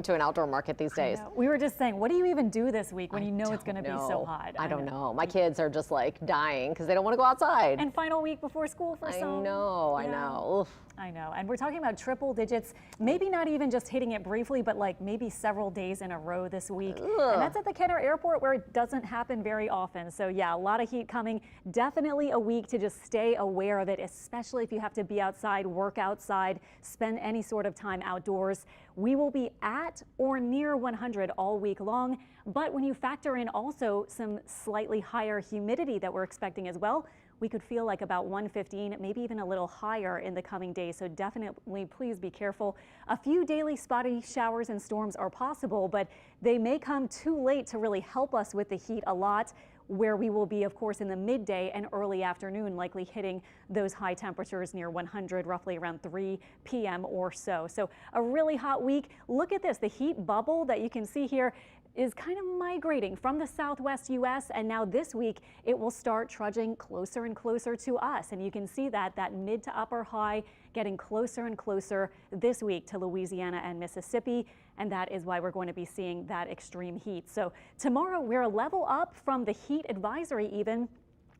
to an outdoor market these days. We were just saying, what do you even do this week when you know it's going to be so hot? I don't know. My kids are just like dying because they don't want to go outside. And final week before school for some. I know. Oof. I know. And we're talking about triple digits, maybe not even just hitting it briefly, but like maybe several days in a row this week. And that's at the Kenner Airport where it doesn't happen very often. So yeah, a lot of heat coming. Definitely a week to just stay aware of it, especially if you have to be outside, work outside, spend any sort of time outdoors. We will be at or near 100 all week long. But when you factor in also some slightly higher humidity that we're expecting as well, we could feel like about 115, maybe even a little higher in the coming days. So definitely please be careful. A few daily spotty showers and storms are possible, but they may come too late to really help us with the heat a lot, where we will be, of course, in the midday and early afternoon, likely hitting those high temperatures near 100, roughly around 3 p.m. or so. So a really hot week. Look at this, the heat bubble that you can see here is kind of migrating from the southwest U.S. and now this week it will start trudging closer and closer to us. And you can see that mid to upper high getting closer and closer this week to Louisiana and Mississippi. And that is why we're going to be seeing that extreme heat. So tomorrow we're a level up from the heat advisory even.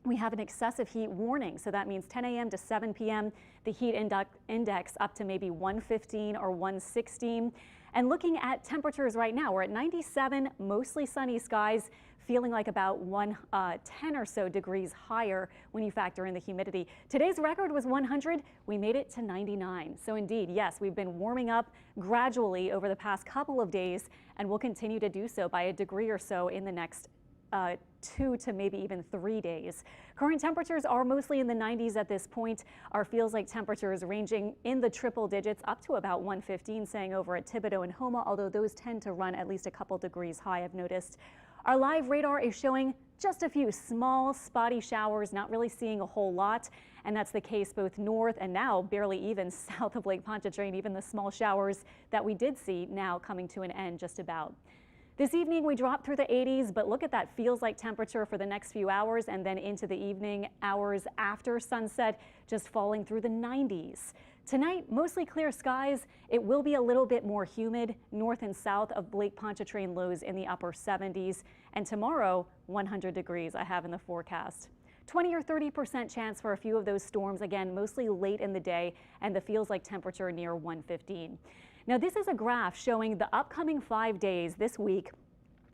We have an excessive heat warning. So that means 10 a.m. to 7 p.m. the heat index up to maybe 115 or 116. And looking at temperatures right now, we're at 97, mostly sunny skies, feeling like about 110 or so degrees higher when you factor in the humidity. Today's record was 100. We made it to 99. So indeed, yes, we've been warming up gradually over the past couple of days, and we'll continue to do so by a degree or so in the next 2 to maybe even 3 days. Current temperatures are mostly in the 90s at this point. Our feels like temperatures ranging in the triple digits up to about 115, saying over at Thibodaux and Houma, although those tend to run at least a couple degrees high, I've noticed. Our live radar is showing just a few small spotty showers, not really seeing a whole lot. And that's the case both north and now barely even south of Lake Pontchartrain, even the small showers that we did see now coming to an end just about. This evening we dropped through the 80s, but look at that feels like temperature for the next few hours and then into the evening hours after sunset, just falling through the 90s. Tonight, mostly clear skies. It will be a little bit more humid north and south of Lake Pontchartrain, lows in the upper 70s. And tomorrow, 100 degrees I have in the forecast. 20 or 30% chance for a few of those storms, again, mostly late in the day, and the feels like temperature near 115. Now, this is a graph showing the upcoming 5 days this week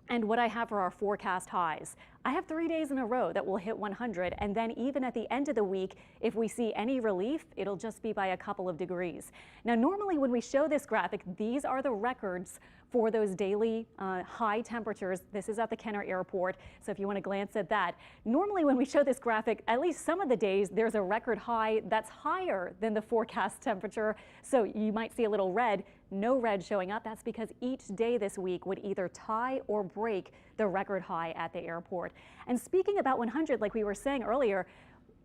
and what I have for our forecast highs. I have 3 days in a row that will hit 100, and then even at the end of the week, if we see any relief, it'll just be by a couple of degrees. Now, normally when we show this graphic, these are the records for those daily high temperatures. This is at the Kenner Airport, so if you want to glance at that. Normally when we show this graphic, at least some of the days, there's a record high that's higher than the forecast temperature, so you might see a little red. No red showing up. That's because each day this week would either tie or break the record high at the airport. And speaking about 100, like we were saying earlier,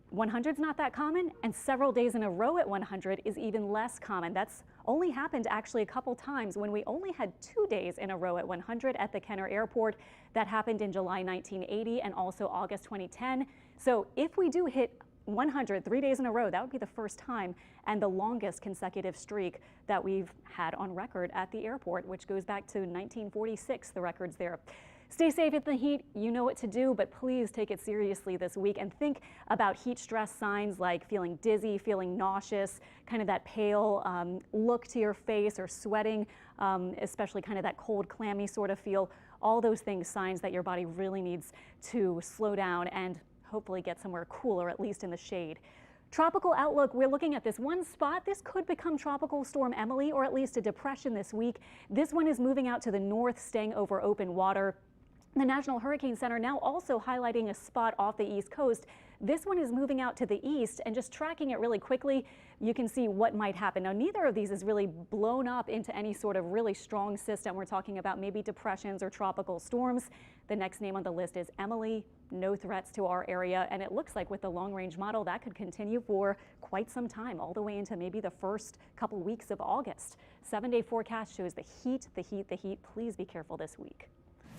100 is not that common, and several days in a row at 100 is even less common. That's only happened actually a couple times when we only had 2 days in a row at 100 at the Kenner Airport. That happened in July 1980 and also August 2010. So if we do hit 100 3 days in a row, that would be the first time and the longest consecutive streak that we've had on record at the airport, which goes back to 1946, the records there. Stay safe in the heat. You know what to do, but please take it seriously this week and think about heat stress signs like feeling dizzy, feeling nauseous, kind of that pale look to your face, or sweating, especially kind of that cold, clammy sort of feel. All those things, signs that your body really needs to slow down and hopefully get somewhere cooler, at least in the shade. Tropical outlook, we're looking at this one spot. This could become Tropical Storm Emily, or at least a depression this week. This one is moving out to the north, staying over open water. The National Hurricane Center now also highlighting a spot off the East Coast. This one is moving out to the east, and just tracking it really quickly, you can see what might happen. Now, neither of these is really blown up into any sort of really strong system. We're talking about maybe depressions or tropical storms. The next name on the list is Emily. No threats to our area, and it looks like with the long-range model that could continue for quite some time, all the way into maybe the first couple weeks of August. 7-day forecast shows the heat, the heat, the heat. Please be careful this week.